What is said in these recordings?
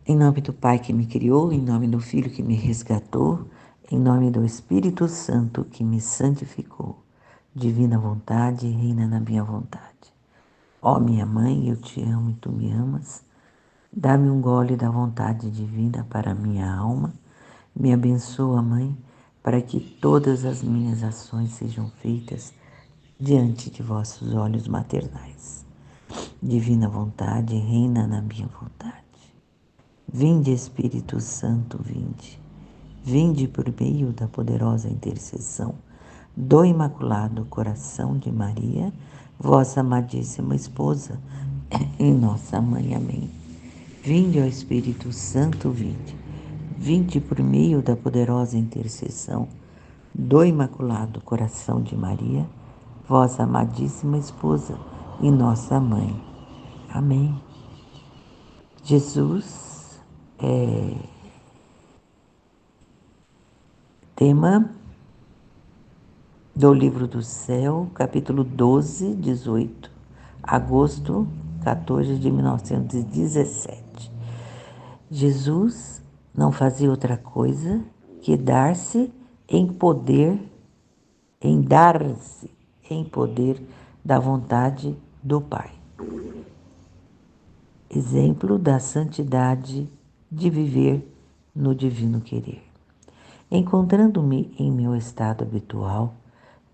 Em nome do Pai que me criou, em nome do Filho que me resgatou, em nome do Espírito Santo que me santificou. Divina vontade, reina na minha vontade. Ó minha mãe, eu te amo e tu me amas. Dá-me um gole da vontade divina para a minha alma. Me abençoa, mãe, para que todas as minhas ações sejam feitas diante de vossos olhos maternais. Divina vontade, reina na minha vontade. Vinde, Espírito Santo, vinde. Vinde por meio da poderosa intercessão do Imaculado Coração de Maria, vossa amadíssima esposa e nossa mãe. Amém. Vinde, ó Espírito Santo, vinde. Vinde por meio da poderosa intercessão do Imaculado Coração de Maria, vossa amadíssima esposa e nossa mãe. Amém. Jesus é tema do Livro do Céu, capítulo 12, 18, agosto 14 de 1917. Jesus não fazia outra coisa que dar-se em poder, em dar-se em poder da vontade do Pai. Exemplo da santidade de viver no divino querer. Encontrando-me em meu estado habitual,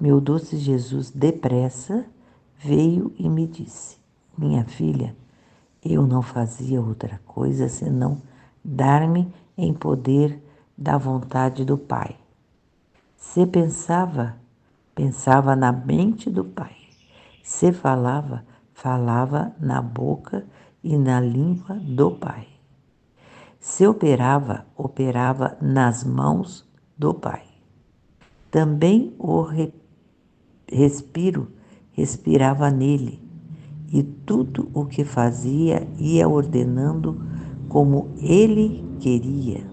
meu doce Jesus depressa veio e me disse: minha filha, eu não fazia outra coisa senão dar-me em poder da vontade do Pai. Se pensava, pensava na mente do Pai. Se falava, falava na boca e na língua do Pai. Se operava, operava nas mãos do Pai. Também o respiro respirava nele, e tudo o que fazia ia ordenando como ele queria.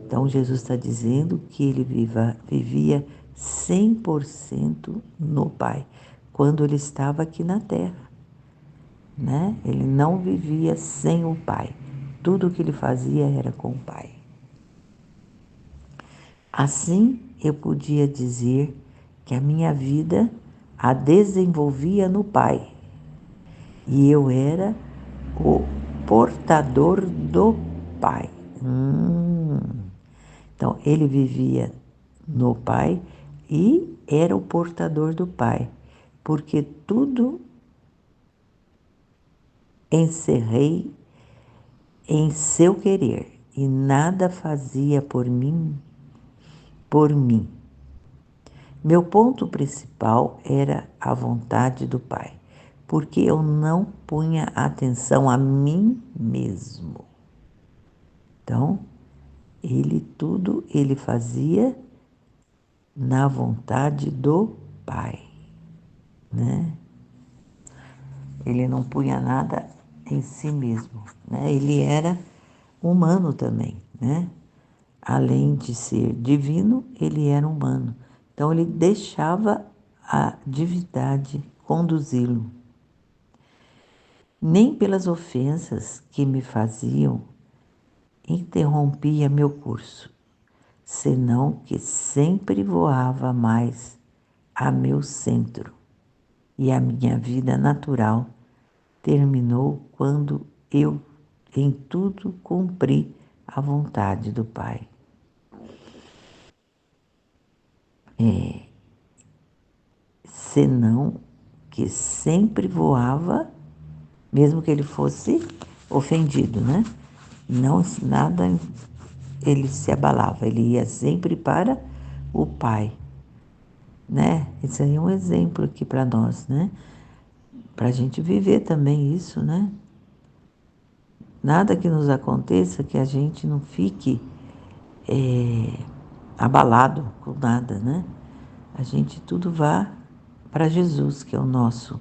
Então Jesus está dizendo que ele vivia 100% no Pai, quando ele estava aqui na Terra, né? Ele não vivia sem o Pai. Tudo o que ele fazia era com o Pai. Assim, eu podia dizer que a minha vida a desenvolvia no Pai. E eu era o portador do Pai. Então, ele vivia no Pai e era o portador do Pai, porque tudo encerrei em seu querer e nada fazia por mim. Meu ponto principal era a vontade do Pai, porque eu não punha atenção a mim mesmo. Então, tudo ele fazia na vontade do Pai, né? Ele não punha nada em si mesmo, né? Ele era humano também, né? Além de ser divino, ele era humano. Então, ele deixava a divindade conduzi-lo. Nem pelas ofensas que me faziam interrompia meu curso, senão que sempre voava mais a meu centro, e a minha vida natural terminou quando eu em tudo cumpri a vontade do Pai. Senão que sempre voava, mesmo que ele fosse ofendido, né? Não, nada, ele se abalava, ele ia sempre para o Pai, né? Esse aí é um exemplo aqui para nós, né? Para a gente viver também isso, né? Nada que nos aconteça que a gente não fique abalado com nada, né? A gente tudo vá para Jesus, que é o nosso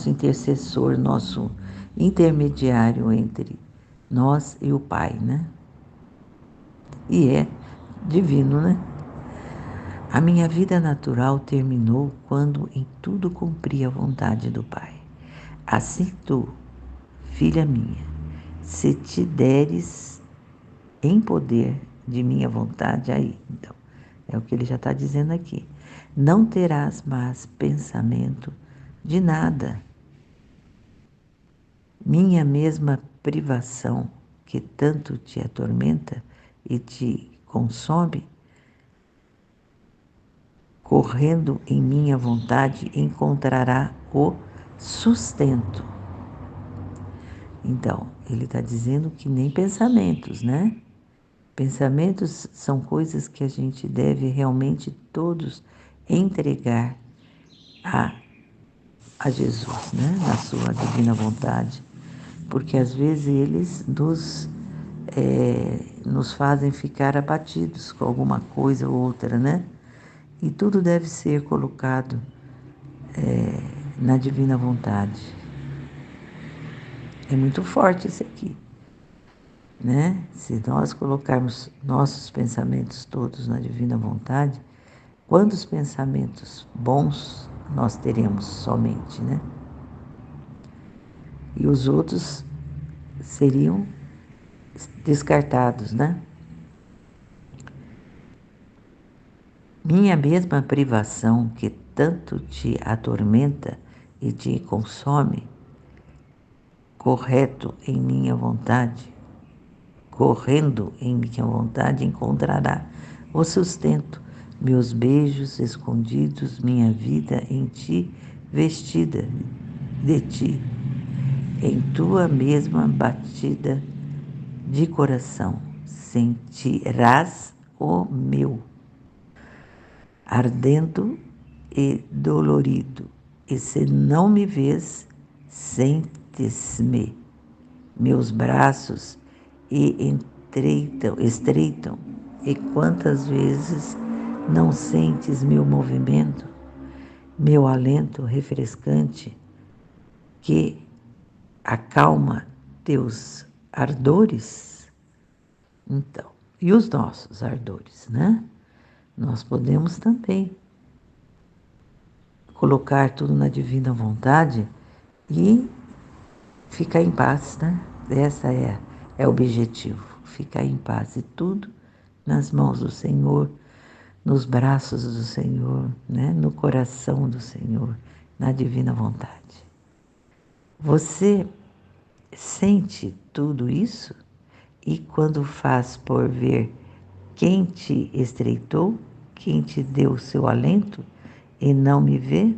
intercessor, nosso intermediário entre nós e o Pai, né? E é divino, né? A minha vida natural terminou quando em tudo cumpri a vontade do Pai. Assim tu, filha minha, se te deres em poder de minha vontade, aí, então, é o que ele já está dizendo aqui. Não terás mais pensamento de nada. Minha mesma privação, que tanto te atormenta e te consome, correndo em minha vontade, encontrará o sustento. Então, ele está dizendo que nem pensamentos, né? Pensamentos são coisas que a gente deve realmente todos entregar a, a Jesus, né? Na sua divina vontade. Porque às vezes eles nos fazem ficar abatidos com alguma coisa ou outra, né? E tudo deve ser colocado na divina vontade. É muito forte isso aqui, né? Se nós colocarmos nossos pensamentos todos na divina vontade, quantos pensamentos bons nós teremos somente, né? E os outros seriam descartados, né? Minha mesma privação que tanto te atormenta e te consome, correto em minha vontade, correndo em minha vontade, encontrará o sustento, meus beijos escondidos, minha vida em ti, vestida de ti, em tua mesma batida de coração, sentirás o meu, ardendo e dolorido, e se não me vês, sentes-me, meus braços e estreitam, e quantas vezes não sentes meu movimento, meu alento refrescante, que acalma teus ardores? Então, e os nossos ardores, né? Nós podemos também colocar tudo na divina vontade e ficar em paz, né? Essa é o objetivo, ficar em paz e tudo nas mãos do Senhor, nos braços do Senhor, né? No coração do Senhor, na divina vontade. Você sente tudo isso? E quando faz por ver quem te estreitou, quem te deu o seu alento e não me vê,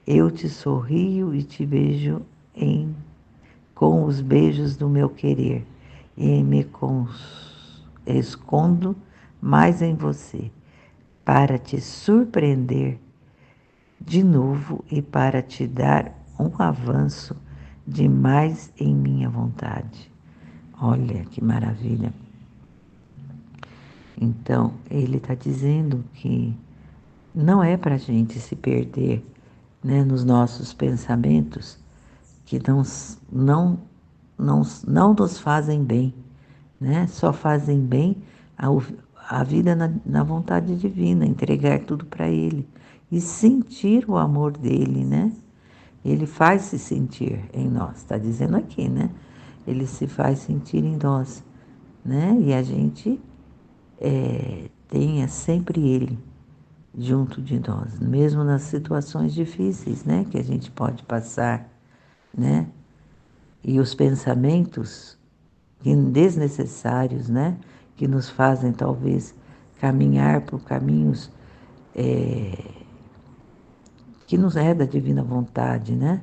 eu te sorrio e te beijo com os beijos do meu querer e me escondo mais em você para te surpreender de novo e para te dar um avanço demais em minha vontade. Olha que maravilha! Então, ele está dizendo que não é para a gente se perder, né, nos nossos pensamentos que não nos fazem bem, né? Só fazem bem a vida na vontade divina, entregar tudo para Ele e sentir o amor dele, né? Ele faz se sentir em nós, está dizendo aqui, né? Ele se faz sentir em nós, né? E a gente tenha sempre Ele junto de nós, mesmo nas situações difíceis, né? Que a gente pode passar, né? E os pensamentos desnecessários, né? Que nos fazem talvez caminhar por caminhos que nos é da divina vontade, né?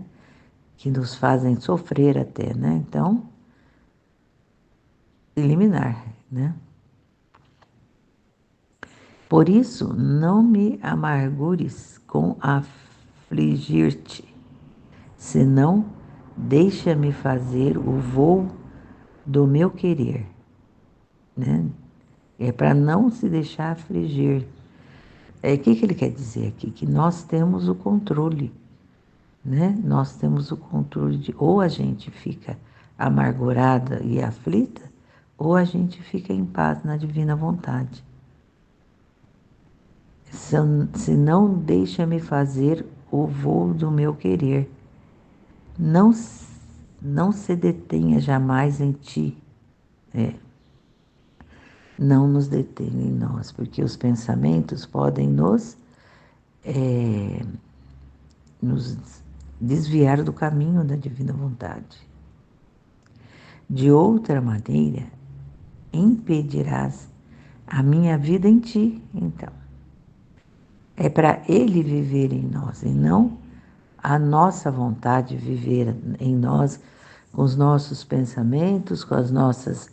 Que nos fazem sofrer até, né? Então, eliminar, né? Por isso, não me amargures com afligir-te, senão deixa-me fazer o voo do meu querer, né? É para não se deixar afligir. O que ele quer dizer aqui? Que nós temos o controle, né? Nós temos o controle de ou a gente fica amargurada e aflita, ou a gente fica em paz na divina vontade. Se não deixa-me fazer o voo do meu querer. Não, não se detenha jamais em ti. Não nos detenha em nós, porque os pensamentos podem nos desviar do caminho da divina vontade. De outra maneira, impedirás a minha vida em ti, então. É para Ele viver em nós e não a nossa vontade viver em nós com os nossos pensamentos, com as nossas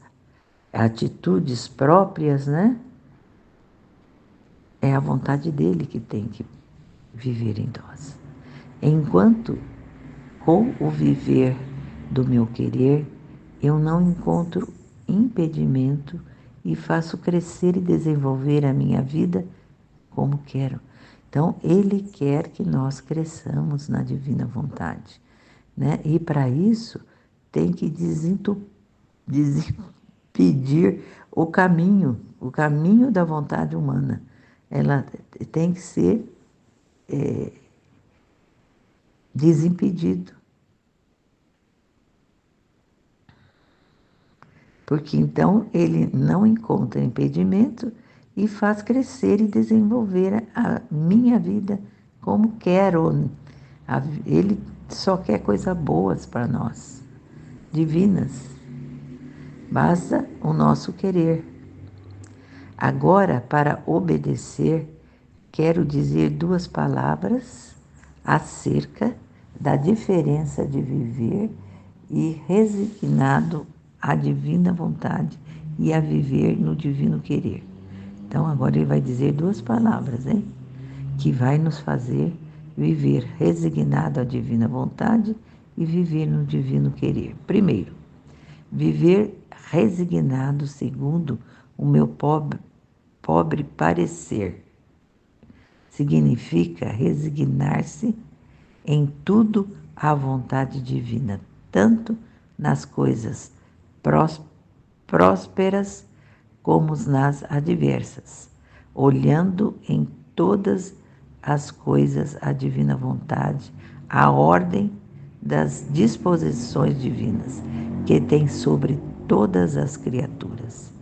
atitudes próprias, né? É a vontade dele que tem que viver em nós. Enquanto com o viver do meu querer, eu não encontro impedimento e faço crescer e desenvolver a minha vida como quero. Então, Ele quer que nós cresçamos na divina vontade, né? E para isso, tem que desimpedir o caminho da vontade humana. Ela tem que ser desimpedido. Porque então ele não encontra impedimento e faz crescer e desenvolver a minha vida como quero. Ele só quer coisas boas para nós, divinas. Basta o nosso querer. Agora, para obedecer, quero dizer duas palavras acerca da diferença de viver e resignado à divina vontade e a viver no divino querer. Então, agora ele vai dizer duas palavras, hein? Que vai nos fazer viver resignado à divina vontade e viver no divino querer. Primeiro, viver resignado segundo o meu pobre parecer. Significa resignar-se em tudo à vontade divina, tanto nas coisas prósperas como nas adversas, olhando em todas as coisas a divina vontade, a ordem das disposições divinas que tem sobre todas as criaturas,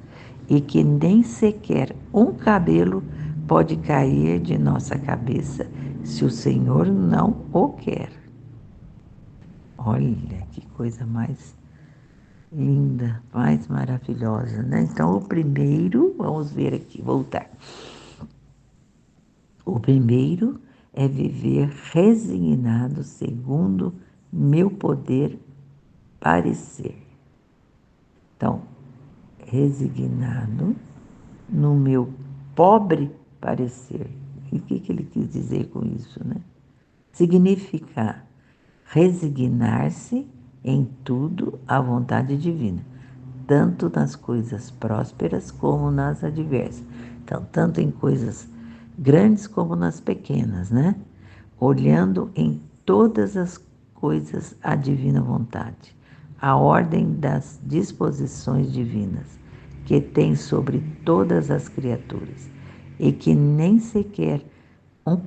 e que nem sequer um cabelo pode cair de nossa cabeça se o Senhor não o quer. Olha que coisa mais linda, mais maravilhosa, né? Então, o primeiro, vamos ver aqui, voltar. O primeiro é viver resignado segundo meu poder parecer. Então, resignado no meu pobre parecer. E o que ele quis dizer com isso, né? Significa resignar-se em tudo à vontade divina, tanto nas coisas prósperas como nas adversas. Então, tanto em coisas grandes como nas pequenas, né? Olhando em todas as coisas a divina vontade, a ordem das disposições divinas, que tem sobre todas as criaturas, e que nem sequer um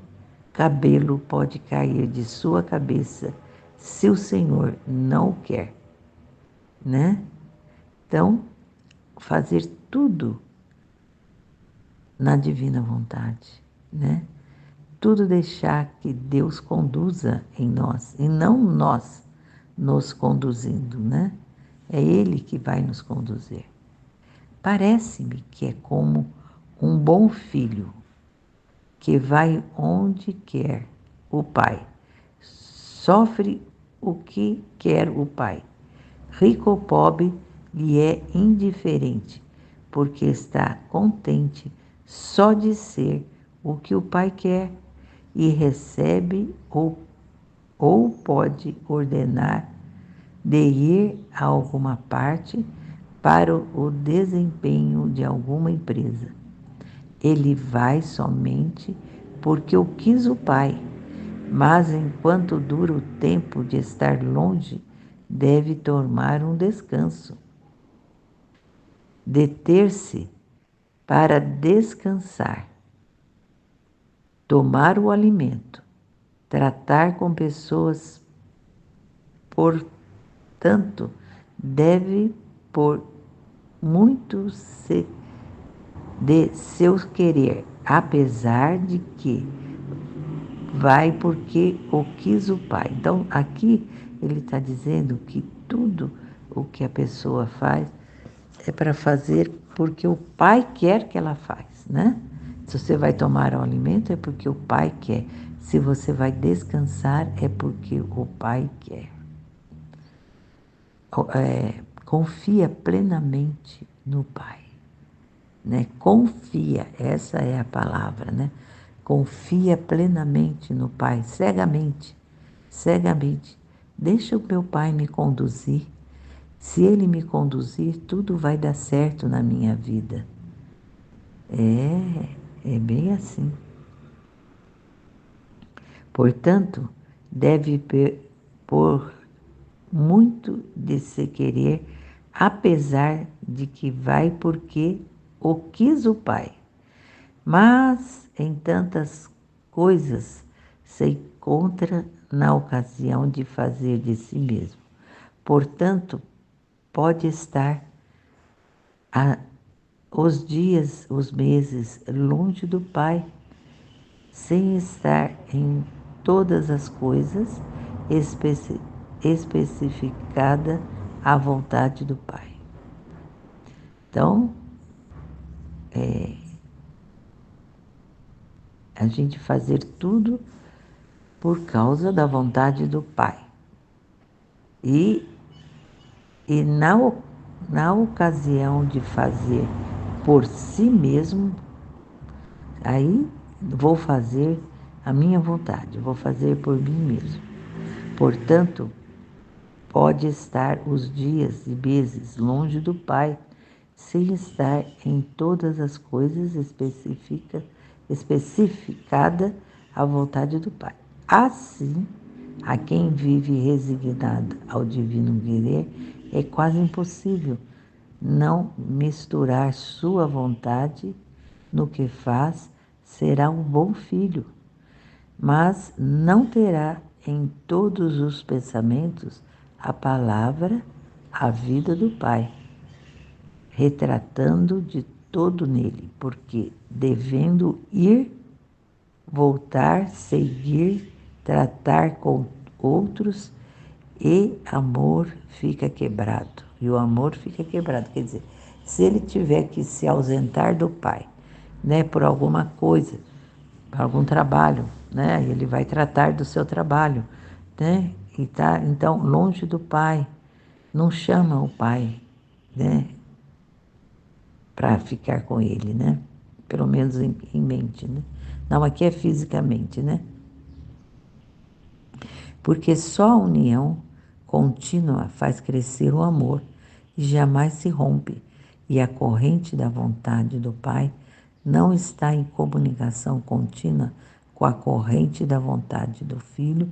cabelo pode cair de sua cabeça se o Senhor não o quer, né? Então, fazer tudo na divina vontade, né? Tudo deixar que Deus conduza em nós e não nós nos conduzindo, né? É Ele que vai nos conduzir. Parece-me que é como um bom filho que vai onde quer o pai, sofre o que quer o pai. Rico ou pobre lhe é indiferente, porque está contente só de ser o que o pai quer e recebe ou pode ordenar de ir a alguma parte para o desempenho de alguma empresa. Ele vai somente porque o quis o pai, mas enquanto dura o tempo de estar longe, deve tomar um descanso. Deter-se para descansar, tomar o alimento, tratar com pessoas portanto, deve por muito de seu querer, apesar de que vai porque o quis o Pai. Então, aqui ele está dizendo que tudo o que a pessoa faz é para fazer porque o Pai quer que ela faz, né? Se você vai tomar o alimento é porque o Pai quer. Se você vai descansar é porque o Pai quer. Confia plenamente no Pai, né? Confia, essa é a palavra, né? Confia plenamente no Pai, cegamente, cegamente. Deixa o meu Pai me conduzir. Se Ele me conduzir, tudo vai dar certo na minha vida. É bem assim. Portanto, deve por muito de se querer, apesar de que vai porque o quis o Pai. Mas em tantas coisas se encontra na ocasião de fazer de si mesmo. Portanto, pode estar os dias, os meses longe do Pai, sem estar em todas as coisas especificada a vontade do Pai. Então, a gente fazer tudo por causa da vontade do Pai. E na ocasião de fazer por si mesmo, aí vou fazer a minha vontade, vou fazer por mim mesmo. Portanto, pode estar os dias e meses longe do Pai, sem estar em todas as coisas especificada a vontade do Pai. Assim, a quem vive resignado ao divino querer, é quase impossível não misturar sua vontade no que faz, será um bom filho, mas não terá em todos os pensamentos a palavra, a vida do Pai, retratando de todo nele, porque devendo ir, voltar, seguir, tratar com outros, e amor fica quebrado. E o amor fica quebrado. Quer dizer, se ele tiver que se ausentar do Pai, né, por alguma coisa, por algum trabalho, né, ele vai tratar do seu trabalho, né, e tá então longe do Pai, não chama o Pai, né, para ficar com ele, né, pelo menos em mente, né. Não, aqui é fisicamente, né. Porque só a união contínua faz crescer o amor e jamais se rompe, e a corrente da vontade do Pai não está em comunicação contínua com a corrente da vontade do Filho,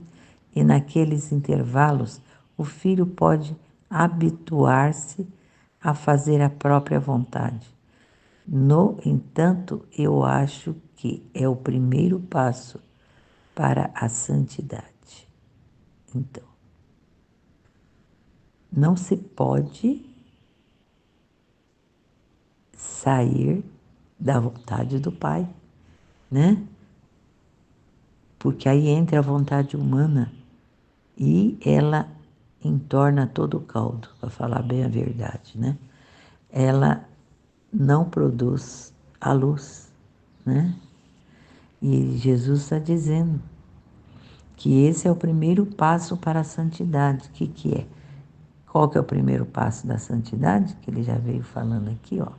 e naqueles intervalos o Filho pode habituar-se a fazer a própria vontade. No entanto, eu acho que é o primeiro passo para a santidade. Então, não se pode sair da vontade do Pai, né? Porque aí entra a vontade humana e ela entorna todo o caldo, para falar bem a verdade, né? Ela não produz a luz, né? E Jesus está dizendo que esse é o primeiro passo para a santidade. O que é? Qual que é o primeiro passo da santidade? Que ele já veio falando aqui, ó.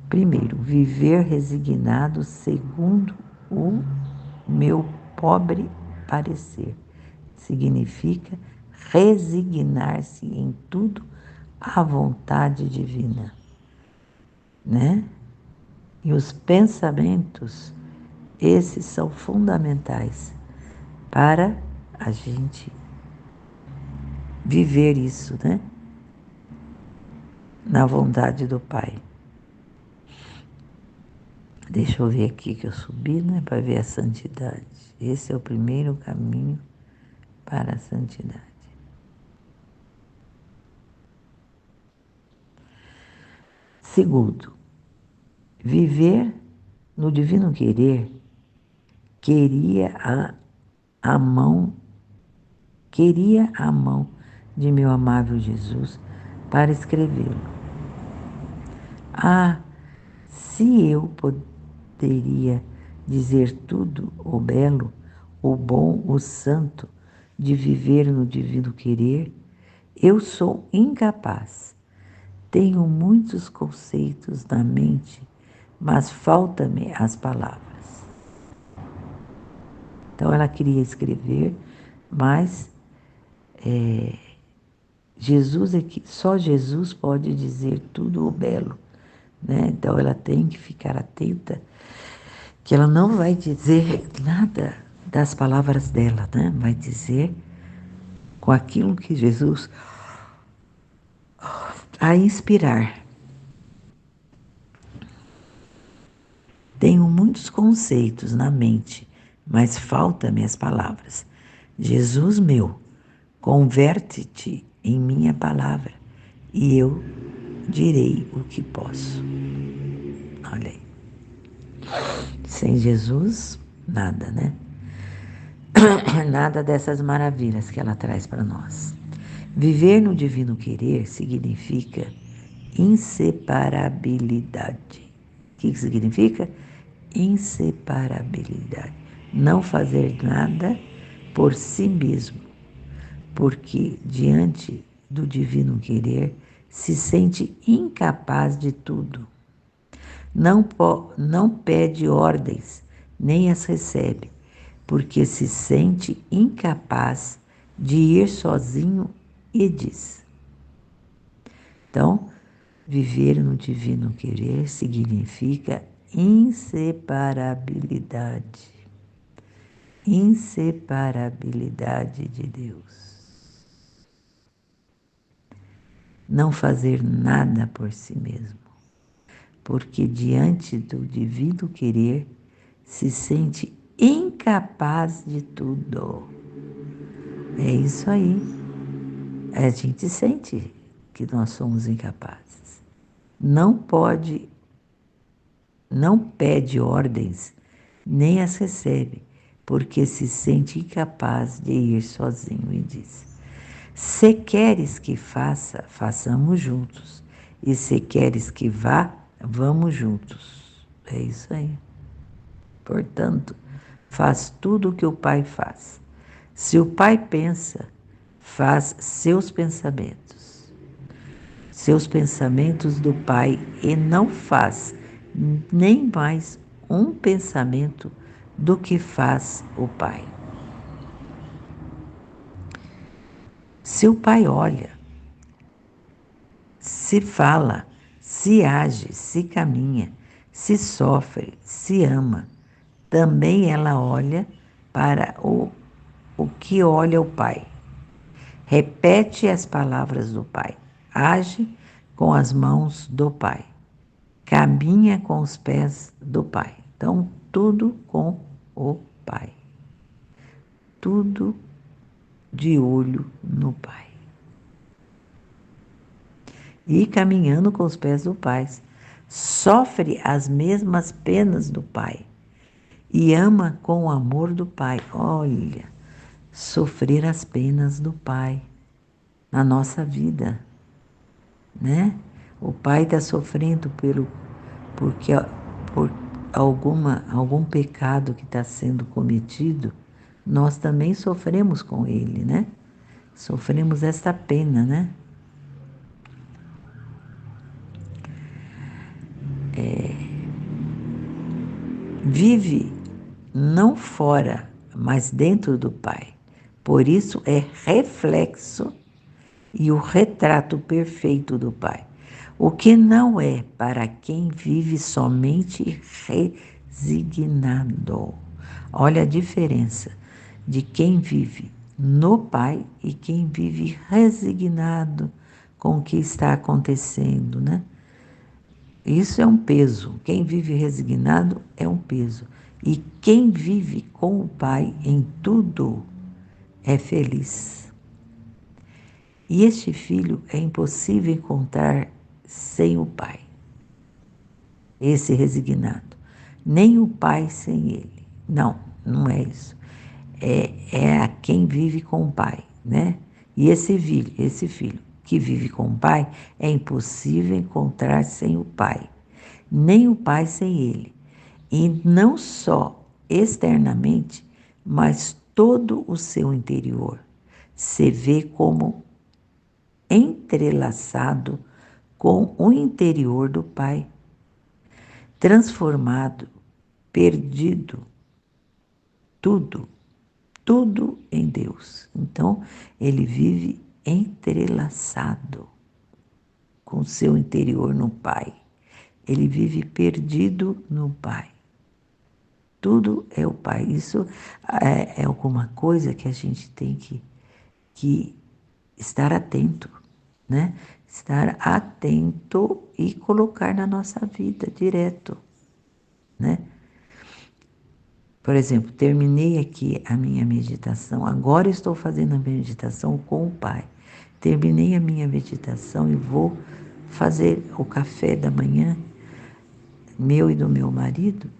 Primeiro, viver resignado segundo o meu pobre parecer. Significa resignar-se em tudo à vontade divina, né? E os pensamentos, esses são fundamentais para a gente viver isso, né? Na vontade do Pai. Deixa eu ver aqui que eu subi, né? Para ver a santidade. Esse é o primeiro caminho para a santidade. Segundo, viver no divino querer queria a mão de meu amável Jesus para escrevê-lo. Ah, se eu poderia dizer tudo o belo, o bom, o santo de viver no divino querer, eu sou incapaz. Tenho muitos conceitos na mente, mas faltam-me as palavras. Então ela queria escrever, mas Jesus é que só Jesus pode dizer tudo o belo, né? Então ela tem que ficar atenta que ela não vai dizer nada das palavras dela, né? Vai dizer com aquilo que Jesus a inspirar. Tenho muitos conceitos na mente, mas faltam-me as palavras. Jesus meu, converte-te em minha palavra e eu direi o que posso. Olha aí. Sem Jesus, nada, né? Nada dessas maravilhas que ela traz para nós. Viver no divino querer significa inseparabilidade. O que significa? Inseparabilidade. Não fazer nada por si mesmo, porque diante do divino querer se sente incapaz de tudo. Não pede ordens, nem as recebe, porque se sente incapaz de ir sozinho e diz. Então, viver no divino querer significa inseparabilidade. Inseparabilidade de Deus. Não fazer nada por si mesmo, porque diante do divino querer se sente incapaz de tudo. É isso aí. A gente sente que nós somos incapazes. Não pede ordens, nem as recebe, porque se sente incapaz de ir sozinho e diz: se queres que faça, façamos juntos. E se queres que vá, vamos juntos. É isso aí. Portanto, faz tudo o que o Pai faz. Se o Pai pensa, faz seus pensamentos do Pai, e não faz nem mais um pensamento do que faz o Pai. Se o Pai olha, se fala, se age, se caminha, se sofre, se ama, também ela olha para o que olha o Pai. Repete as palavras do Pai, age com as mãos do Pai, caminha com os pés do Pai. Então, tudo com o Pai. Tudo de olho no Pai. E caminhando com os pés do Pai, sofre as mesmas penas do Pai e ama com o amor do Pai. Olha, sofrer as penas do Pai na nossa vida, né? O Pai está sofrendo por algum pecado que está sendo cometido, nós também sofremos com Ele, né? Sofremos esta pena, né? Vive não fora, mas dentro do Pai. Por isso é reflexo e o retrato perfeito do Pai. O que não é para quem vive somente resignado. Olha a diferença de quem vive no Pai e quem vive resignado com o que está acontecendo, né? Isso é um peso. Quem vive resignado é um peso. E quem vive com o Pai em tudo é feliz. E este filho é impossível encontrar sem o Pai. esse resignado, nem o Pai sem ele. Não, não é isso. É a quem vive com o Pai, né? E esse filho que vive com o Pai, é impossível encontrar sem o Pai, nem o Pai sem ele. E não só externamente, mas todo o seu interior se vê como entrelaçado com o interior do Pai, transformado, perdido, tudo, tudo em Deus. Então, ele vive entrelaçado com o seu interior no Pai. Ele vive perdido no Pai. Tudo é o Pai. Isso é alguma coisa que a gente tem que estar atento, né? Estar atento e colocar na nossa vida direto, né? Por exemplo, terminei aqui a minha meditação, agora estou fazendo a meditação com o Pai. Terminei a minha meditação e vou fazer o café da manhã, meu e do meu marido,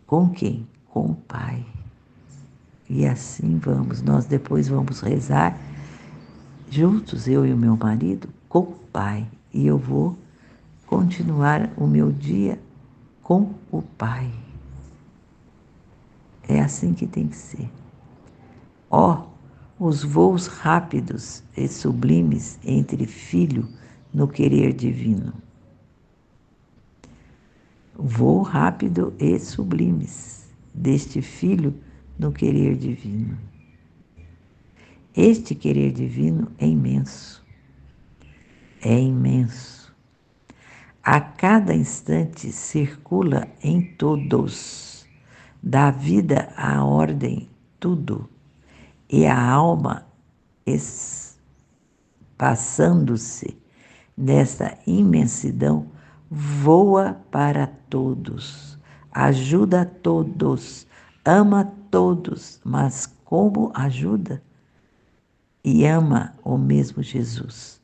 com quem? Com o Pai. E assim vamos, nós depois vamos rezar juntos, eu e o meu marido, com o Pai. E eu vou continuar o meu dia com o Pai. É assim que tem que ser. Ó, os voos rápidos e sublimes entre filho no querer divino. Voo rápido e sublimes deste filho no querer divino. Este querer divino é imenso. É imenso. A cada instante circula em todos, dá vida à ordem, tudo, e a alma passando-se nessa imensidão, voa para todos, ajuda a todos, ama todos, mas como ajuda? E ama o mesmo Jesus,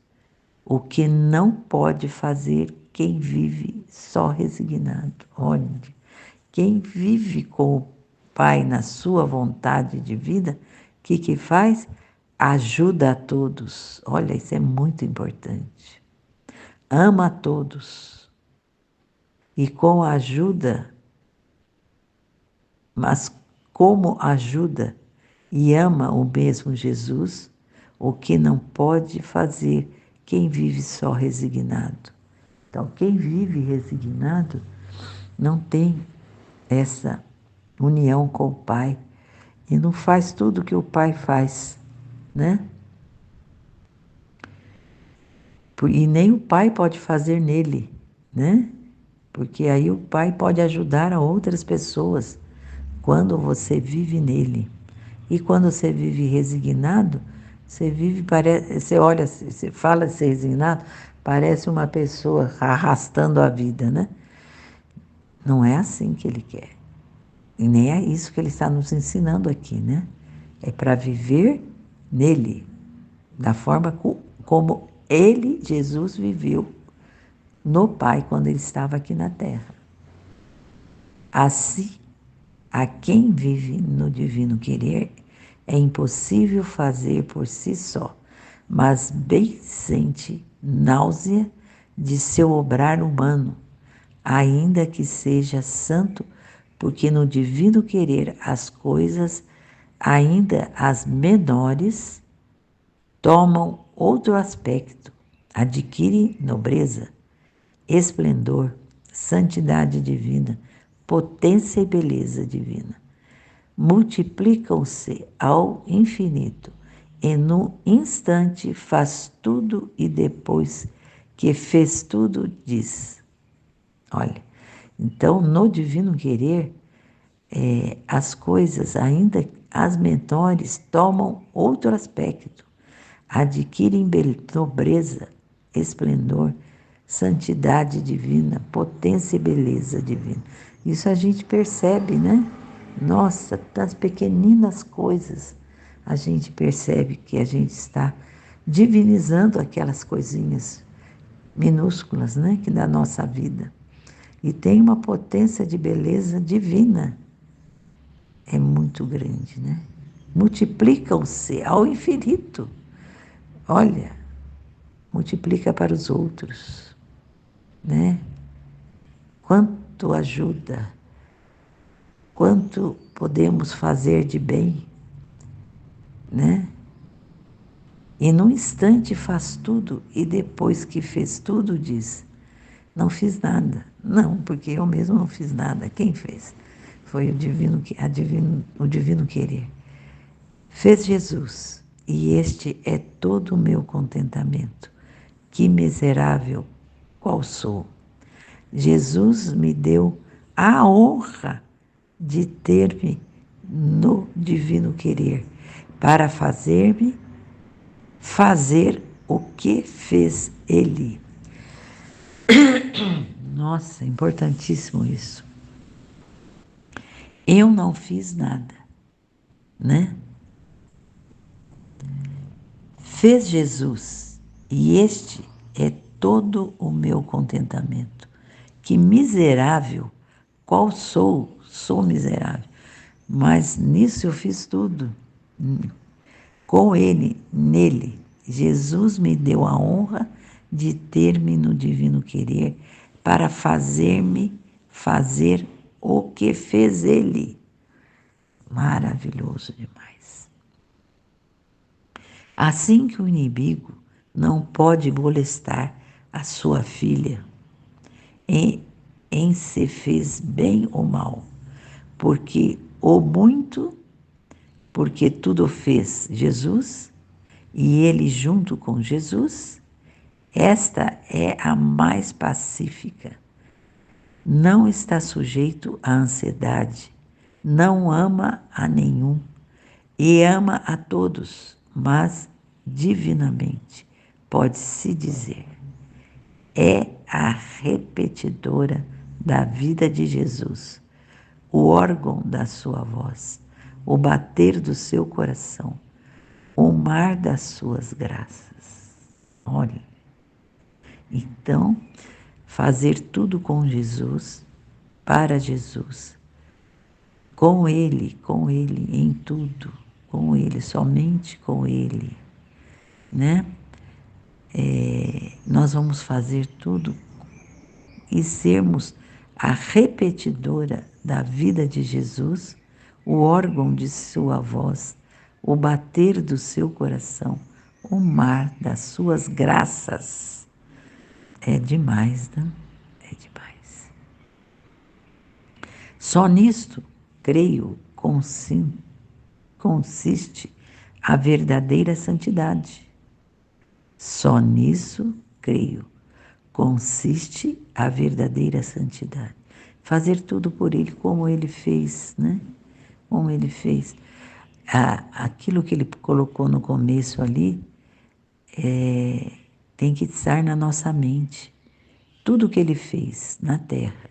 o que não pode fazer quem vive só resignado. Olha, quem vive com o Pai na sua vontade de vida, o que faz? Ajuda a todos. Olha, isso é muito importante. Ama a todos. E com a ajuda, mas como ajuda e ama o mesmo Jesus, o que não pode fazer quem vive só resignado. Então, quem vive resignado não tem essa união com o Pai e não faz tudo que o Pai faz, né? E nem o Pai pode fazer nele, né? Porque aí o Pai pode ajudar a outras pessoas quando você vive nele. E quando você vive resignado, você olha, você fala de ser resignado, parece uma pessoa arrastando a vida, né? Não é assim que ele quer. E nem é isso que ele está nos ensinando aqui, né? É para viver nele, da forma como ele, Jesus, viveu no Pai quando ele estava aqui na Terra. Assim, a quem vive no divino querer, é impossível fazer por si só, mas bem sente náusea de seu obrar humano, ainda que seja santo, porque no divino querer as coisas, ainda as menores, tomam outro aspecto, adquirem nobreza, esplendor, santidade divina, potência e beleza divina. Multiplicam-se ao infinito, e num instante faz tudo e depois que fez tudo diz. Olha, então no divino querer, as coisas, ainda as menores, tomam outro aspecto, adquirem nobreza, esplendor, santidade divina, potência e beleza divina. Isso a gente percebe, né? Nossa, das pequeninas coisas, a gente percebe que a gente está divinizando aquelas coisinhas minúsculas, né? Que da nossa vida. e tem uma potência de beleza divina. É muito grande, né? Multiplicam-se ao infinito. Olha, multiplica para os outros, né? Quanto ajuda, quanto podemos fazer de bem, né? E num instante faz tudo e depois que fez tudo diz, não fiz nada. Não, porque eu mesmo não fiz nada. Quem fez? Foi o divino querer. Fez Jesus, e este é todo o meu contentamento. Que miserável qual sou. Jesus me deu a honra de ter-me no divino querer, para fazer-me fazer o que fez Ele. Nossa, importantíssimo isso. Eu não fiz nada, né? Fez Jesus, e este é todo o meu contentamento. Que miserável, qual sou? Sou miserável. Mas nisso eu fiz tudo. Com Ele, nele, Jesus me deu a honra de ter-me no divino querer para fazer-me fazer o que fez Ele. Maravilhoso demais. Assim que o inimigo não pode molestar a sua filha em se fez bem ou mal, porque o muito, porque tudo fez Jesus, e ele junto com Jesus, esta é a mais pacífica. Não está sujeito à ansiedade, não ama a nenhum e ama a todos, mas divinamente, pode-se dizer. É a repetidora da vida de Jesus, o órgão da sua voz, o bater do seu coração, o mar das suas graças. Olha, então, fazer tudo com Jesus, para Jesus, com Ele em tudo, com Ele, somente com Ele, né? Nós vamos fazer tudo e sermos a repetidora da vida de Jesus, o órgão de sua voz, o bater do seu coração, o mar das suas graças. É demais, né? É demais. Só nisto, creio, consiste a verdadeira santidade. Só nisso, creio, consiste a verdadeira santidade. Fazer tudo por Ele como Ele fez, né? Como Ele fez. Aquilo que Ele colocou no começo ali tem que estar na nossa mente. Tudo que Ele fez na terra,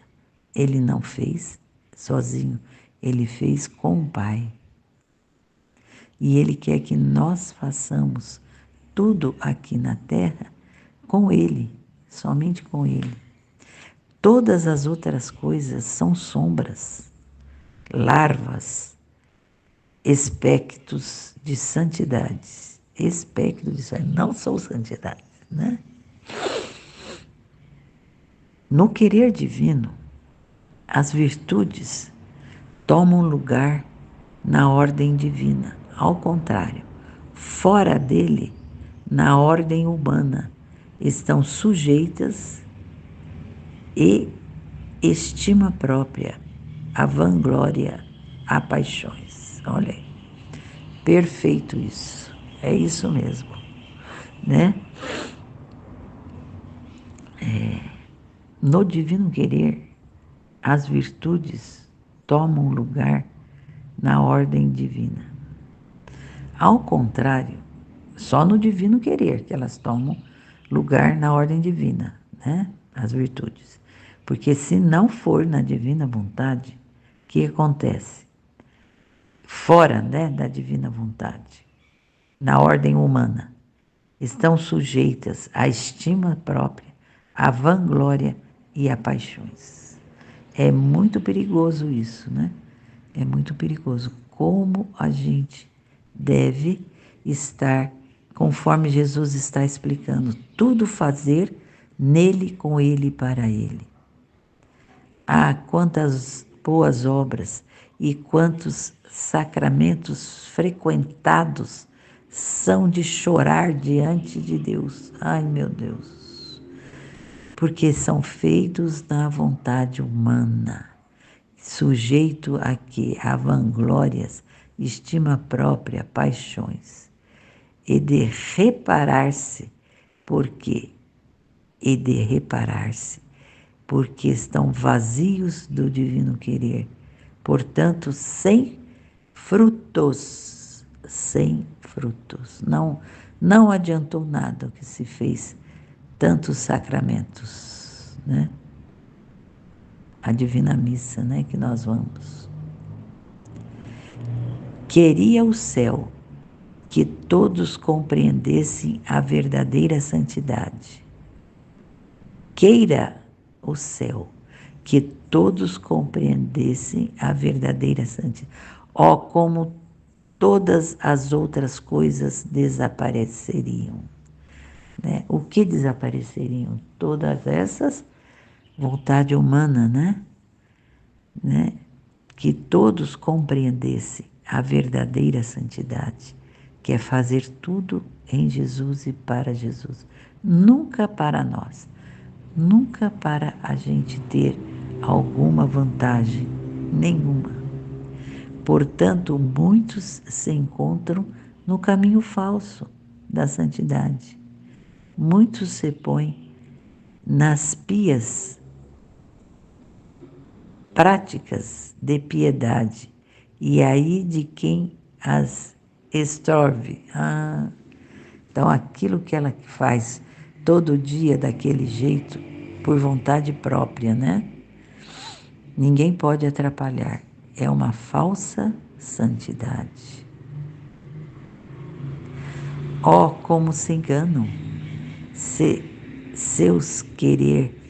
Ele não fez sozinho, Ele fez com o Pai. E Ele quer que nós façamos tudo aqui na terra com Ele, somente com Ele. Todas as outras coisas são sombras, larvas, espectros de santidade. Espectro de santidade, não sou santidade, né? No querer divino, as virtudes tomam lugar na ordem divina. Ao contrário, fora dele, na ordem humana, estão sujeitas e estima própria, a vanglória, a paixões. Olha aí, perfeito isso, é isso mesmo, né? No divino querer, as virtudes tomam lugar na ordem divina. Ao contrário, só no divino querer que elas tomam lugar na ordem divina, né? As virtudes. Porque se não for na divina vontade, o que acontece? Fora, né, da divina vontade, na ordem humana, estão sujeitas à estima própria, à vanglória e a paixões. É muito perigoso isso, né? É muito perigoso. Como a gente deve estar, conforme Jesus está explicando, tudo fazer nele, com ele e para ele. Ah, quantas boas obras e quantos sacramentos frequentados são de chorar diante de Deus. Ai, meu Deus. Porque são feitos na vontade humana, sujeito a quê? A vanglórias, estima própria, paixões, e de reparar-se, porque e de reparar-se, porque estão vazios do divino querer, portanto, sem frutos, sem frutos. Não adiantou nada o que se fez tantos sacramentos, né? A Divina Missa, né, que nós vamos. Queria o céu que todos compreendessem a verdadeira santidade. Queira o céu que todos compreendessem a verdadeira santidade. Ó, como todas as outras coisas desapareceriam. Né? O que desapareceriam? Todas essas, vontade humana, né? Que todos compreendessem a verdadeira santidade, que é fazer tudo em Jesus e para Jesus, nunca para nós, nunca para a gente ter alguma vantagem, nenhuma. Portanto, muitos se encontram no caminho falso da santidade. Muitos se põem nas pias práticas de piedade, e aí de quem as extorve. Ah, então aquilo que ela faz todo dia daquele jeito, por vontade própria, né? Ninguém pode atrapalhar. É uma falsa santidade. Oh, como se enganam! Se seus querer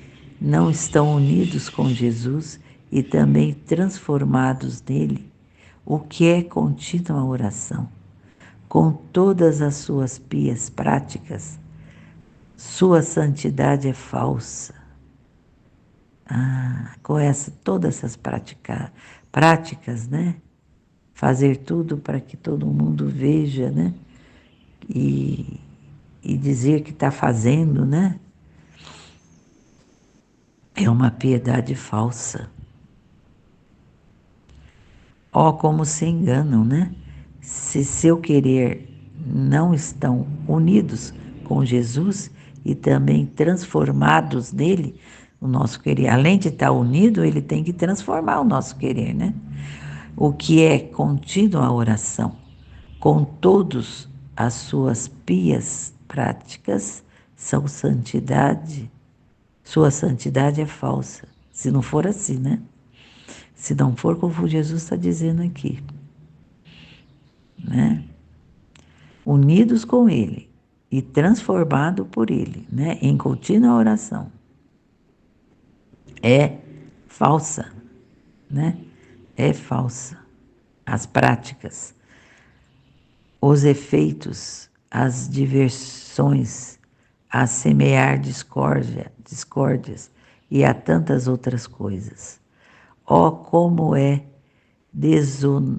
não estão unidos com Jesus e também transformados nele, o que é contínua oração? Com todas as suas pias práticas, sua santidade é falsa. Ah, com todas essas práticas, né? Fazer tudo para que todo mundo veja, né? E, e dizer que está fazendo, né? É uma piedade falsa. Ó, como se enganam, né? Se seu querer não estão unidos com Jesus e também transformados nele, o nosso querer, além de estar unido, ele tem que transformar o nosso querer, né? O que é contínua oração, com todas as suas pias práticas, são santidade. Sua santidade é falsa. Se não for assim, né? Se não for como Jesus está dizendo aqui, né? Unidos com Ele e transformado por Ele, né? Em contínua oração. É falsa, né? É falsa. As práticas, os efeitos, as diversões, a semear discórdias e a tantas outras coisas. Ó, como é deson,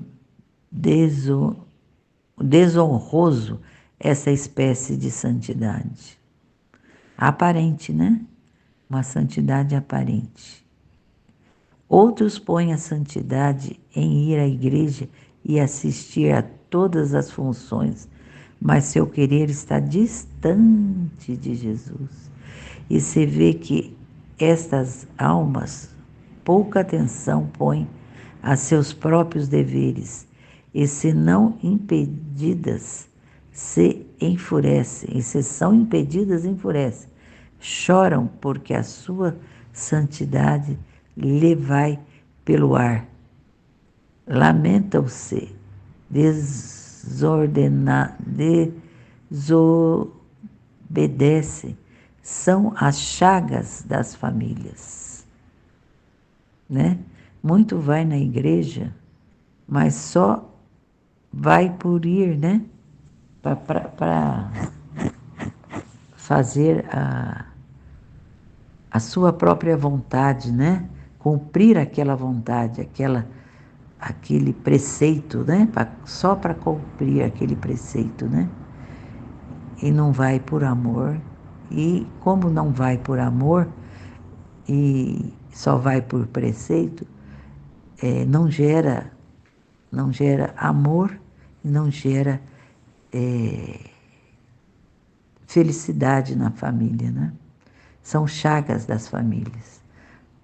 deson, desonroso essa espécie de santidade. Aparente, né? Uma santidade aparente. Outros põem a santidade em ir à igreja e assistir a todas as funções, mas seu querer está distante de Jesus. E se vê que estas almas pouca atenção põem a seus próprios deveres e, se não impedidas, se enfurecem, e se são impedidas, enfurecem. Choram porque a sua santidade lhe vai pelo ar. Lamentam-se, desobedecem, são as chagas das famílias. né? Muito vai na igreja, mas só vai por ir, né? Para fazer a sua própria vontade, né? Cumprir aquela vontade, aquele preceito, né? Só para cumprir aquele preceito, né? E não vai por amor. E como não vai por amor e só vai por preceito, não gera amor e não gera felicidade na família, né? São chagas das famílias.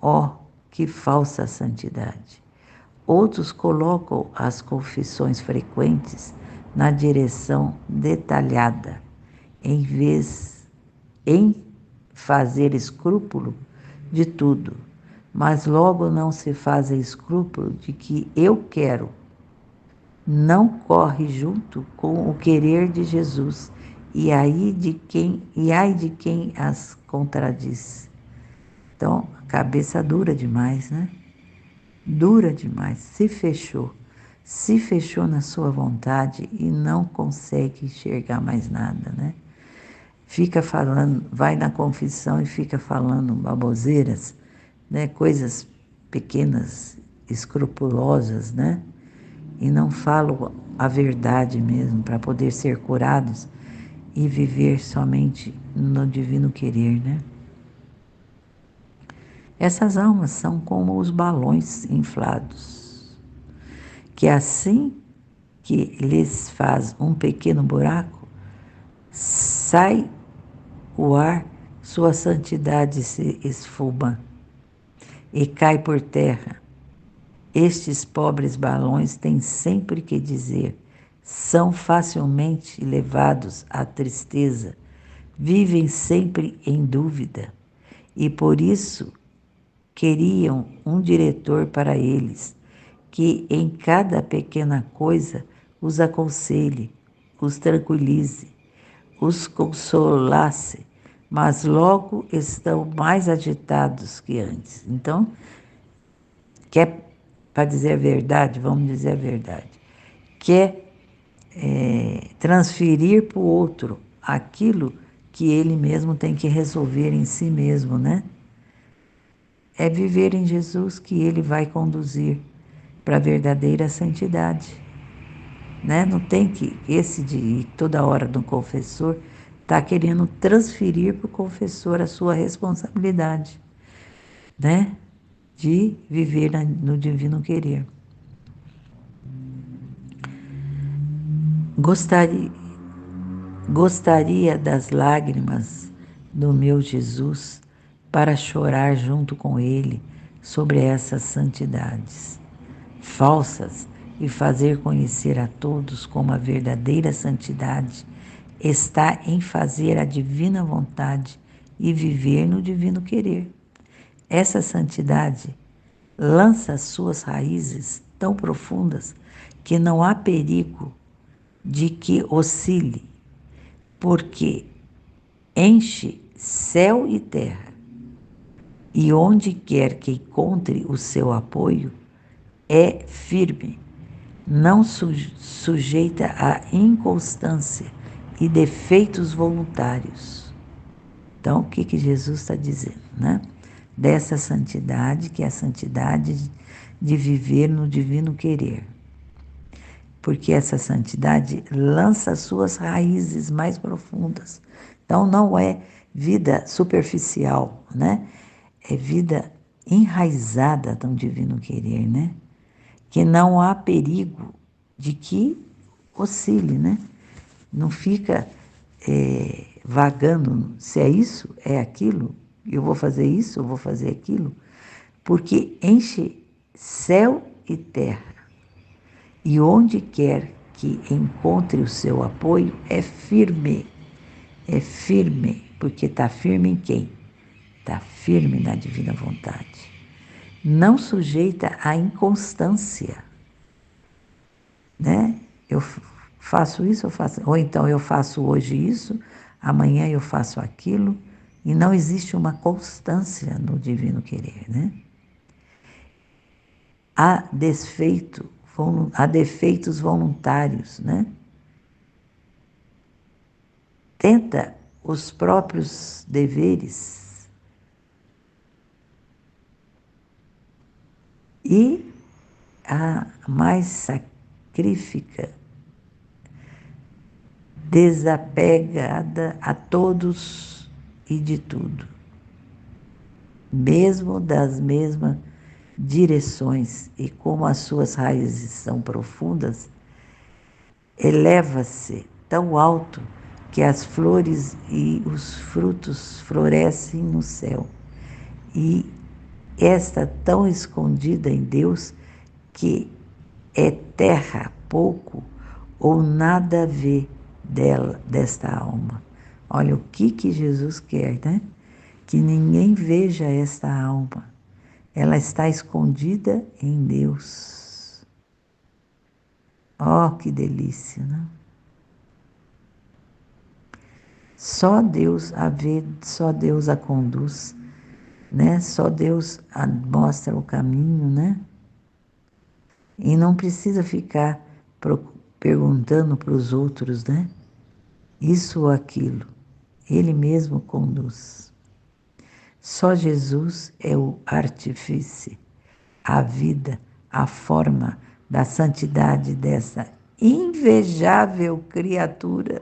Oh, que falsa santidade! Outros colocam as confissões frequentes na direção detalhada, em vez em fazer escrúpulo de tudo, mas logo não se faz escrúpulo de que eu quero. Não corre junto com o querer de Jesus, ai de quem as contradiz. Então, a cabeça dura demais, né? Dura demais, se fechou na sua vontade e não consegue enxergar mais nada, né? Fica falando, vai na confissão e fica falando baboseiras, né? Coisas pequenas, escrupulosas, né? E não falam a verdade mesmo, para poder ser curados e viver somente no divino querer, né? Essas almas são como os balões inflados, que assim que lhes faz um pequeno buraco, sai o ar, sua santidade se esfuma e cai por terra. Estes pobres balões têm sempre que dizer, são facilmente levados à tristeza, vivem sempre em dúvida e por isso queriam um diretor para eles, que em cada pequena coisa os aconselhe, os tranquilize, os consolasse, mas logo estão mais agitados que antes. Então, quer, para dizer a verdade, vamos dizer a verdade, quer transferir para o outro aquilo que ele mesmo tem que resolver em si mesmo, né? É viver em Jesus que ele vai conduzir para a verdadeira santidade, né? Não tem que esse de ir toda hora no confessor tá querendo transferir para o confessor a sua responsabilidade, né? De viver no divino querer. Gostaria das lágrimas do meu Jesus para chorar junto com ele sobre essas santidades falsas e fazer conhecer a todos como a verdadeira santidade está em fazer a divina vontade e viver no divino querer. Essa santidade lança suas raízes tão profundas que não há perigo de que oscile, porque enche céu e terra, e onde quer que encontre o seu apoio, é firme, não sujeita a inconstância e defeitos voluntários. Então, o que Jesus está dizendo, né? Dessa santidade, que é a santidade de viver no divino querer. Porque essa santidade lança suas raízes mais profundas. Então, não é vida superficial, né? É vida enraizada no divino querer, né? Que não há perigo de que oscile, né? Não fica vagando se é isso, é aquilo, eu vou fazer isso, eu vou fazer aquilo, porque enche céu e terra. E onde quer que encontre o seu apoio, é firme, porque está firme em quem? Está firme na divina vontade. Não sujeita à inconstância, né? Eu faço isso, ou então eu faço hoje isso, amanhã eu faço aquilo, e não existe uma constância no divino querer, né? há defeitos voluntários, né? Tenta os próprios deveres e a mais sacrifica, desapegada a todos e de tudo, mesmo das mesmas direções, e como as suas raízes são profundas, eleva-se tão alto que as flores e os frutos florescem no céu. E esta tão escondida em Deus que é terra pouco ou nada a ver desta alma. Olha o que Jesus quer, né? Que ninguém veja esta alma. Ela está escondida em Deus. Oh, que delícia, né? Só Deus a vê, só Deus a conduz, né? Só Deus a mostra o caminho, né? E não precisa ficar perguntando para os outros, né? Isso ou aquilo. Ele mesmo conduz. Só Jesus é o artífice, a vida, a forma da santidade dessa invejável criatura.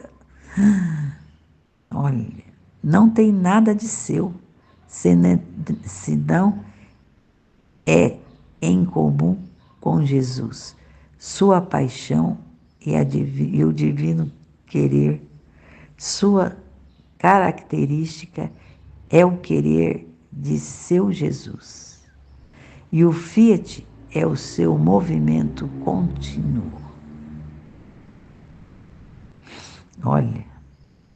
Olha, não tem nada de seu, senão é em comum com Jesus. Sua paixão e o divino querer, sua característica é o querer de seu Jesus. E o Fiat é o seu movimento contínuo. Olha,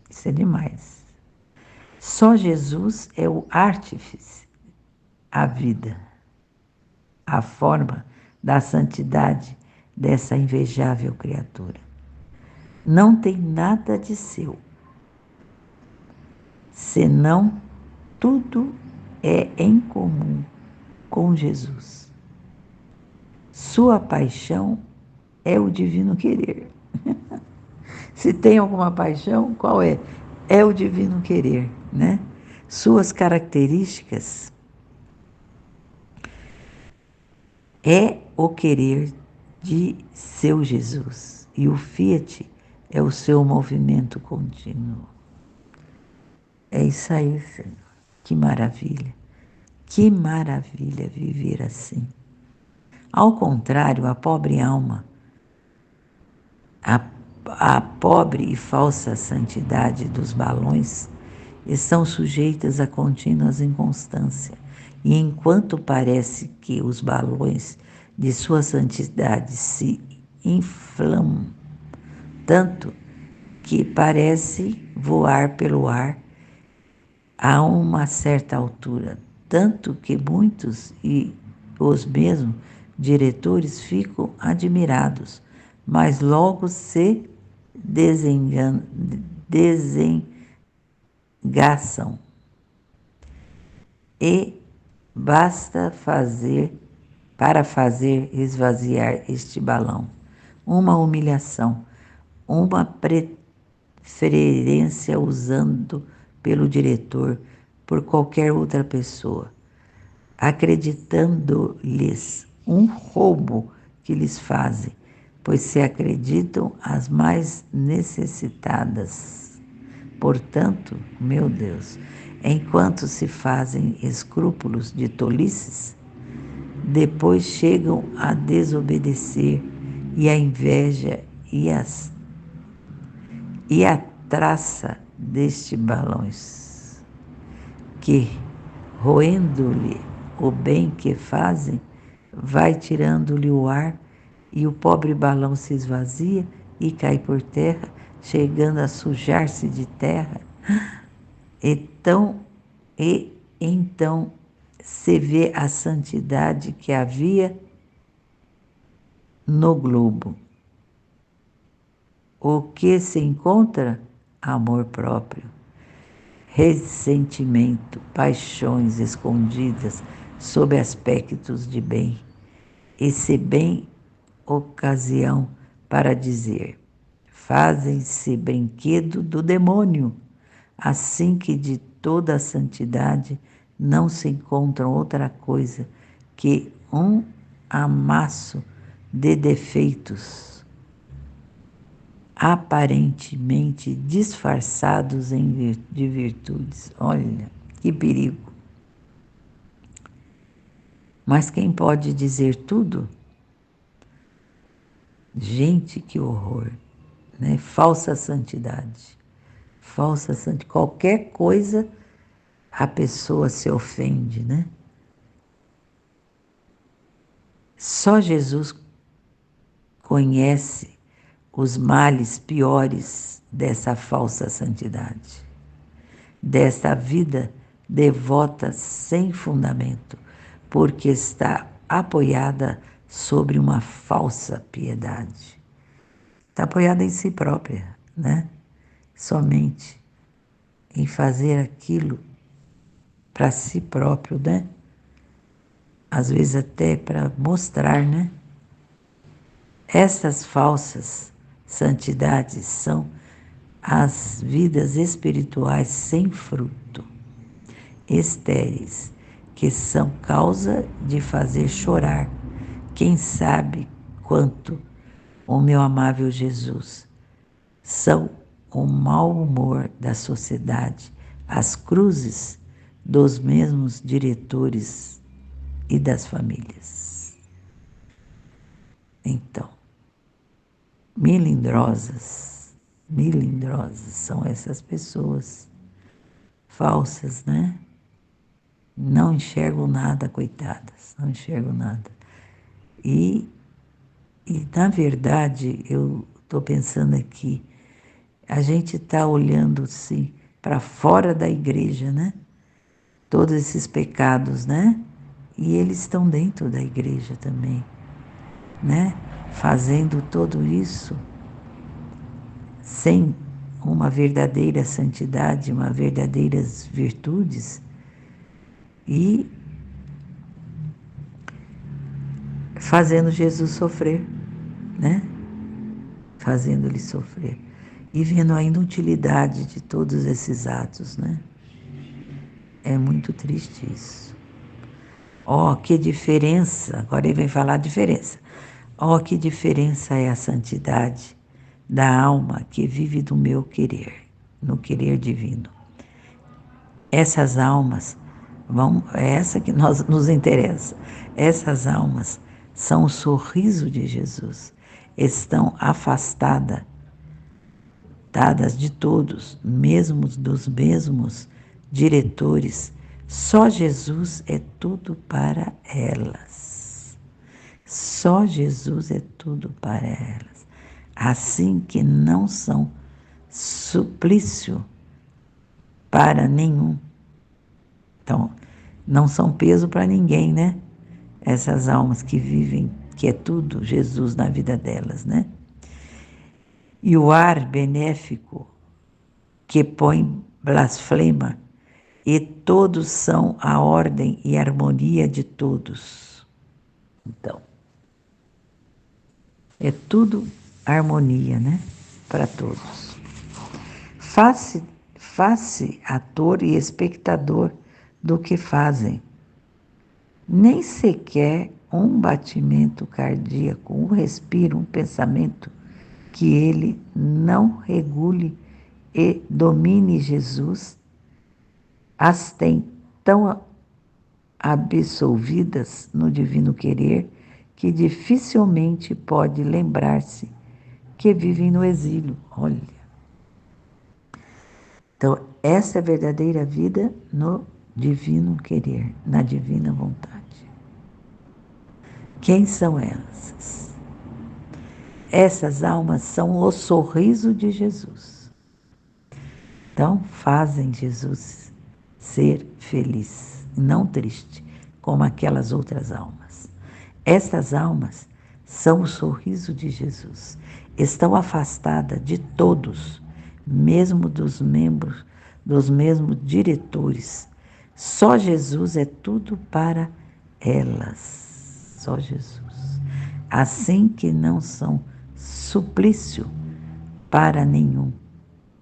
isso é demais. Só Jesus é o artífice, a vida, a forma da santidade dessa invejável criatura. Não tem nada de seu, senão tudo é em comum com Jesus. Sua paixão é o divino querer. Se tem alguma paixão, qual é? É o divino querer, né? Suas características é o querer de seu Jesus. E o Fiat é o seu movimento contínuo. É isso aí, Senhor. Que maravilha. Que maravilha viver assim. Ao contrário, a pobre alma, a pobre e falsa santidade dos balões estão sujeitas a contínuas inconstância. E enquanto parece que os balões de sua santidade se inflamam tanto que parece voar pelo ar a uma certa altura, tanto que muitos e os mesmos diretores ficam admirados, mas logo se desengaçam. E basta para fazer esvaziar este balão, uma humilhação, uma preferência usando pelo diretor por qualquer outra pessoa, acreditando-lhes um roubo que lhes fazem, pois se acreditam as mais necessitadas. Portanto, meu Deus, enquanto se fazem escrúpulos de tolices, depois chegam a desobedecer e a inveja e a traça destes balões, que, roendo-lhe o bem que fazem, vai tirando-lhe o ar e o pobre balão se esvazia e cai por terra, chegando a sujar-se de terra. Então se vê a santidade que havia no globo. O que se encontra? Amor próprio, ressentimento, paixões escondidas sob aspectos de bem, esse bem ocasião para dizer: fazem-se brinquedo do demônio, assim que de toda a santidade não se encontra outra coisa que um amasso de defeitos, aparentemente disfarçados de virtudes. Olha, que perigo! Mas quem pode dizer tudo? Gente, que horror, né? Falsa santidade. Falsa santidade. Qualquer coisa a pessoa se ofende, né? Só Jesus conhece os males piores dessa falsa santidade, dessa vida devota sem fundamento, porque está apoiada sobre uma falsa piedade. Está apoiada em si própria, né? Somente em fazer aquilo para si próprio, né? Às vezes até para mostrar, né? Essas falsas santidades são as vidas espirituais sem fruto, estéreis, que são causa de fazer chorar. Quem sabe quanto o meu amável Jesus são o mau humor da sociedade, as cruzes dos mesmos diretores e das famílias. Então, melindrosas são essas pessoas falsas, né? Não enxergam nada, coitadas, não enxergam nada. E na verdade, eu estou pensando aqui, a gente está olhando assim para fora da igreja, né? Todos esses pecados, né? E eles estão dentro da igreja também, né? Fazendo tudo isso sem uma verdadeira santidade, uma verdadeiras virtudes e fazendo Jesus sofrer, né? Fazendo ele sofrer e vendo a inutilidade de todos esses atos, né? É muito triste isso. Oh, que diferença! Agora ele vem falar a diferença. Oh, que diferença é a santidade da alma que vive do meu querer, no querer divino. Essas almas é essa que nos interessa. Essas almas são o sorriso de Jesus. Estão afastadas de todos, mesmo dos mesmos diretores. Só Jesus é tudo para elas. Só Jesus é tudo para elas. Assim que não são suplício para nenhum. Então, não são peso para ninguém, né? Essas almas que vivem, que é tudo Jesus na vida delas, né? E o ar benéfico que põe blasfema, e todos são a ordem e harmonia de todos. Então, é tudo harmonia, né? Para todos. Face ator e espectador do que fazem. Nem sequer um batimento cardíaco, um respiro, um pensamento que ele não regule e domine Jesus, as tem tão absolvidas no divino querer que dificilmente pode lembrar-se que vivem no exílio. Olha. Então, essa é a verdadeira vida no divino querer, na divina vontade. Quem são elas? Essas almas são o sorriso de Jesus. Então, fazem Jesus ser feliz, não triste, como aquelas outras almas. Essas almas são o sorriso de Jesus. Estão afastadas de todos, mesmo dos membros, dos mesmos diretores. Só Jesus é tudo para elas. Só Jesus. assim que não são suplício para nenhum.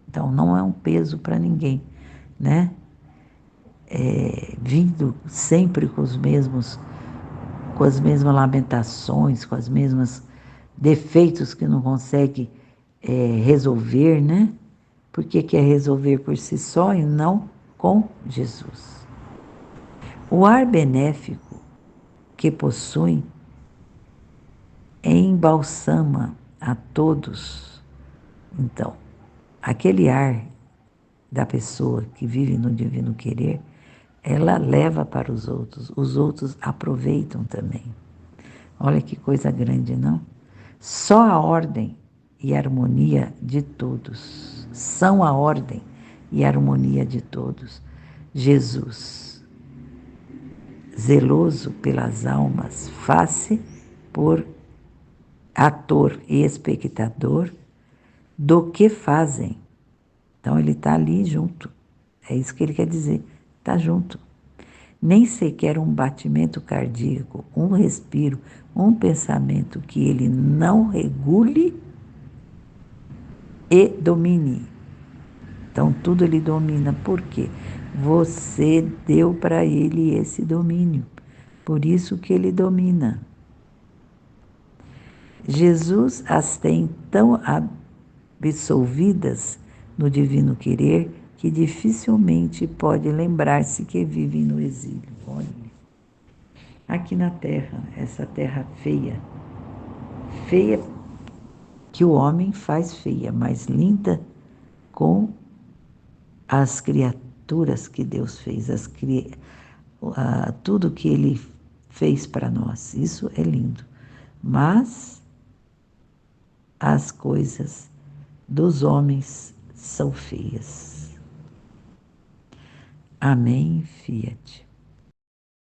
Então, não é um peso para ninguém, né? Vindo sempre com as mesmas lamentações, com as mesmas defeitos que não consegue resolver, né? Porque quer resolver por si só e não com Jesus. O ar benéfico que possui embalsama a todos. Então, aquele ar da pessoa que vive no divino querer, ela leva para os outros aproveitam também. Olha que coisa grande, não? Só a ordem e a harmonia de todos, são a ordem e a harmonia de todos. Jesus, zeloso pelas almas, faz-se por ator e espectador do que fazem. Então ele está ali junto. É isso que ele quer dizer. Está junto. Nem sequer um batimento cardíaco, um respiro, um pensamento que ele não regule e domine. Então tudo ele domina. Por quê? Você deu para ele esse domínio. Por isso que ele domina. Jesus as tem tão absolvidas no divino querer que dificilmente pode lembrar-se que vive no exílio. Olha, aqui na terra, essa terra feia, feia que o homem faz feia, mas linda com as criaturas que Deus fez, tudo que Ele fez para nós. Isso é lindo. Mas as coisas dos homens são feias. Amém, Fiat.